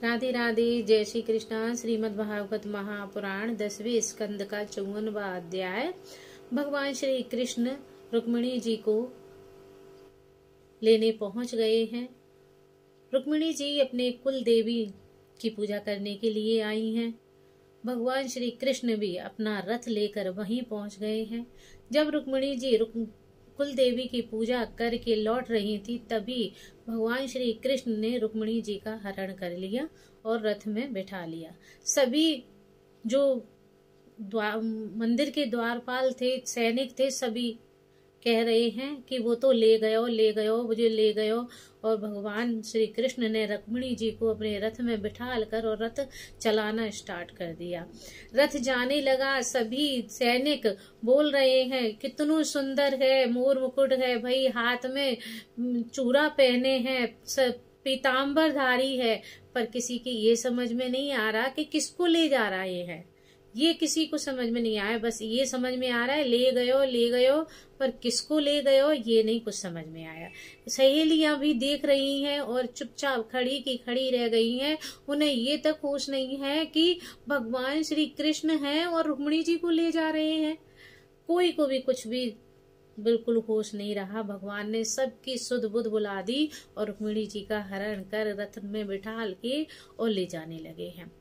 राधे राधे। जय श्री कृष्णा। श्रीमद् भागवत महापुराण 10वें स्कंद का 54वां अध्याय। भगवान श्री कृष्ण रुक्मिणी जी को लेने पहुंच गए हैं। रुक्मिणी जी अपने कुल देवी की पूजा करने के लिए आई हैं। भगवान श्री कृष्ण भी अपना रथ लेकर वहीं पहुंच गए हैं। जब रुक्मिणी जी कुल देवी की पूजा करके लौट रही थी, तभी भगवान श्री कृष्ण ने रुक्मिणी जी का हरण कर लिया और रथ में बैठा लिया। सभी जो मंदिर के द्वारपाल थे, सैनिक थे, सभी कह रहे हैं कि वो तो ले गयो, मुझे ले गयो। और भगवान श्री कृष्ण ने रुक्मिणी जी को अपने रथ में बिठा कर और रथ चलाना स्टार्ट कर दिया। रथ जाने लगा। सभी सैनिक बोल रहे हैं कितनु सुंदर है, मोर मुकुट है भाई, हाथ में चूड़ा पहने हैं, पीताम्बरधारी है। पर किसी की ये समझ में नहीं आ रहा कि किसको ले जा रहे हैं। ये किसी को समझ में नहीं आया। बस ये समझ में आ रहा है ले गयो, पर किसको ले गयो ये नहीं कुछ समझ में आया। सहेलियां भी देख रही हैं और चुपचाप खड़ी की खड़ी रह गई हैं। उन्हें ये तक होश नहीं है कि भगवान श्री कृष्ण हैं और रुक्मिणी जी को ले जा रहे हैं। कोई को भी कुछ भी बिल्कुल होश नहीं रहा। भगवान ने सबकी सुध बुध बुला दी और रुक्मिणी जी का हरण कर रथ में बिठा के और ले जाने लगे हैं।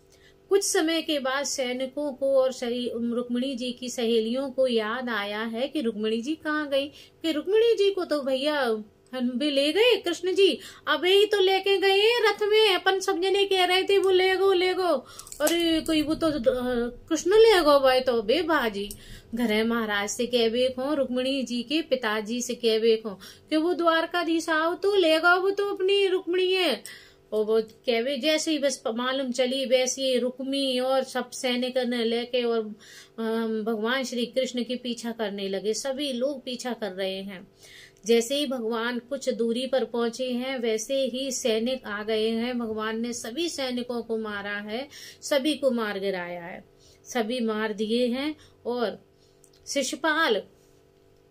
कुछ समय के बाद सैनिकों को और रुक्मिणी जी की सहेलियों को याद आया है कि रुक्मिणी जी कहाँ गई। कि रुक्मिणी जी को तो भैया हम भी ले गए कृष्ण जी, अब ही तो लेके गए रथ में। अपन सब जने कह रहे थे वो ले गो। अरे कोई वो तो कृष्ण ले गो भाई। तो बे बाजी घर महाराज से कह बेखो, रुक्मिणी जी के पिताजी से कह बेखो कि वो द्वारकाधीश आओ तो ले गो, वो तो अपनी रुक्मिणी है। और वो कहवे जैसे ही बस मालूम चली वैसे ही रुक्मी और सब सैनिक ने लेके और भगवान श्री कृष्ण के पीछा करने लगे। सभी लोग पीछा कर रहे हैं। जैसे ही भगवान कुछ दूरी पर पहुंचे हैं, वैसे ही सैनिक आ गए हैं। भगवान ने सभी सैनिकों को मारा है, सभी को मार गिराया है, सभी मार दिए हैं। और शिशुपाल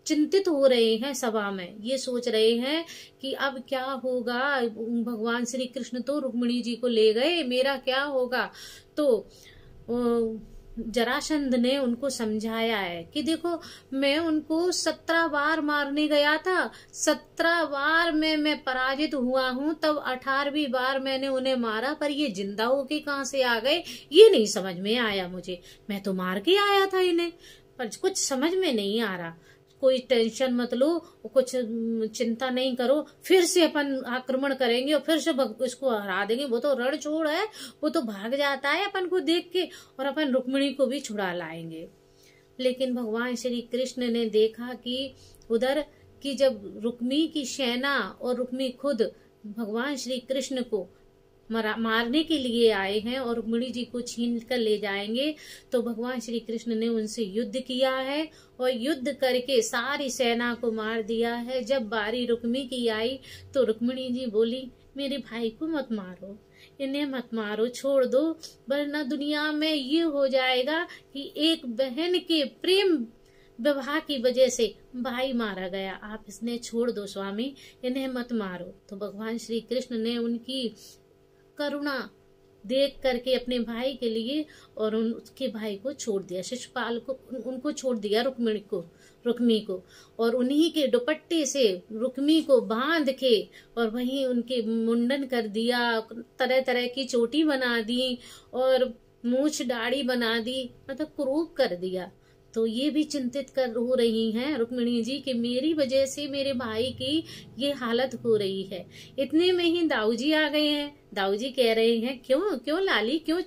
चिंतित हो रहे हैं। सभा में ये सोच रहे हैं कि अब क्या होगा। भगवान श्री कृष्ण तो रुक्मिणी जी को ले गए, मेरा क्या होगा। तो जरासंध ने उनको समझाया है कि देखो मैं उनको 17 बार मारने गया था, 17 बार मैं पराजित हुआ हूँ, तब 18वीं बार मैंने उन्हें मारा, पर ये जिंदा होके कहाँ से आ गए ये नहीं समझ में आया मुझे। मैं तो मार के आया था इन्हें, पर कुछ समझ में नहीं आ रहा। कोई टेंशन मत लो, कुछ चिंता नहीं करो, फिर से अपन आक्रमण करेंगे और फिर से इसको हरा देंगे। वो तो रणछोड़ है, वो तो भाग जाता है अपन को देख के, और अपन रुक्मिणी को भी छुड़ा लाएंगे। लेकिन भगवान श्री कृष्ण ने देखा कि उधर की जब रुक्मी की सेना और रुक्मी खुद भगवान श्री कृष्ण को मारने के लिए आए हैं और रुक्मिणी जी को छीन कर ले जाएंगे, तो भगवान श्री कृष्ण ने उनसे युद्ध किया है और युद्ध करके सारी सेना को मार दिया है। जब बारी रुक्मी की आई तो रुक्मिणी जी बोली मेरे भाई को मत मारो, इन्हें मत मारो, छोड़ दो, वरना दुनिया में ये हो जाएगा कि एक बहन के प्रेम विवाह की वजह से भाई मारा गया। आप इसने छोड़ दो स्वामी, इन्हें मत मारो। तो भगवान श्री कृष्ण ने उनकी करुणा देख करके अपने भाई के लिए और उसके भाई को छोड़ दिया, शिशुपाल को, उनको छोड़ दिया रुक्मी को और उन्हीं के दुपट्टे से रुक्मी को बांध के और वहीं उनके मुंडन कर दिया, तरह तरह की चोटी बना दी और मूछ दाढ़ी बना दी, मतलब क्रूप कर दिया। तो ये भी चिंतित हो रही हैं रुक्मिणी जी कि मेरी वजह से मेरे भाई की ये हालत हो रही है। इतने में ही दाऊ जी आ गए हैं। दाऊ जी कह रहे हैं क्यों लाली, क्यों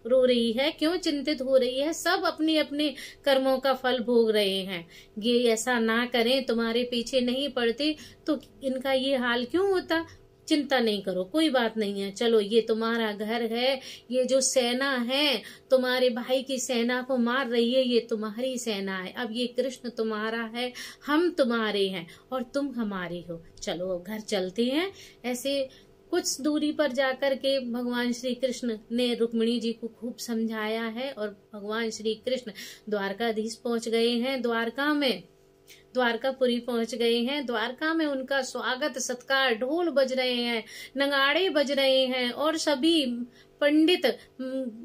रो रही है, क्यों चिंतित हो रही है। सब अपने अपने कर्मों का फल भोग रहे हैं। ये ऐसा ना करें, तुम्हारे पीछे नहीं पड़ते तो इनका ये हाल क्यों होता। चिंता नहीं करो, कोई बात नहीं है, चलो ये तुम्हारा घर है, ये जो सेना है तुम्हारे भाई की सेना को मार रही है, ये तुम्हारी सेना है। अब ये कृष्ण तुम्हारा है, हम तुम्हारे हैं और तुम हमारी हो, चलो घर चलते हैं। ऐसे कुछ दूरी पर जाकर के भगवान श्री कृष्ण ने रुक्मिणी जी को खूब समझाया है और भगवान श्री कृष्ण द्वारकाधीश पहुंच गए हैं। द्वारका में द्वारकापुरी पहुंच गए हैं। द्वारका में उनका स्वागत सत्कार, ढोल बज रहे हैं, नगाड़े बज रहे हैं और सभी पंडित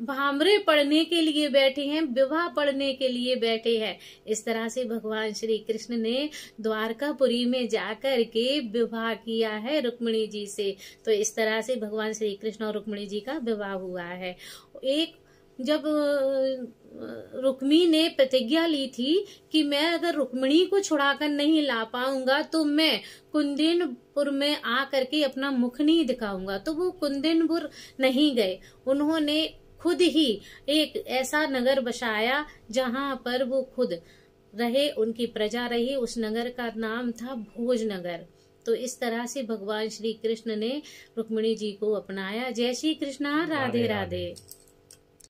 भामरे पढ़ने के लिए बैठे हैं, विवाह पढ़ने के लिए बैठे हैं। इस तरह से भगवान श्री कृष्ण ने द्वारकापुरी में जाकर के विवाह किया है रुक्मिणी जी से। तो इस तरह से भगवान श्री कृष्ण और रुक्मिणी जी का विवाह हुआ है। एक जब रुक्मी ने प्रतिज्ञा ली थी कि मैं अगर रुक्मिणी को छुड़ाकर नहीं ला पाऊंगा तो मैं कुंदिनपुर में आ करके अपना मुख नहीं दिखाऊंगा, तो वो कुंदिनपुर नहीं गए। उन्होंने खुद ही एक ऐसा नगर बसाया जहां पर वो खुद रहे, उनकी प्रजा रही। उस नगर का नाम था भोजनगर। तो इस तरह से भगवान श्री कृष्ण ने रुक्मिणी जी को अपनाया। जय श्री कृष्णा, राधे राधे।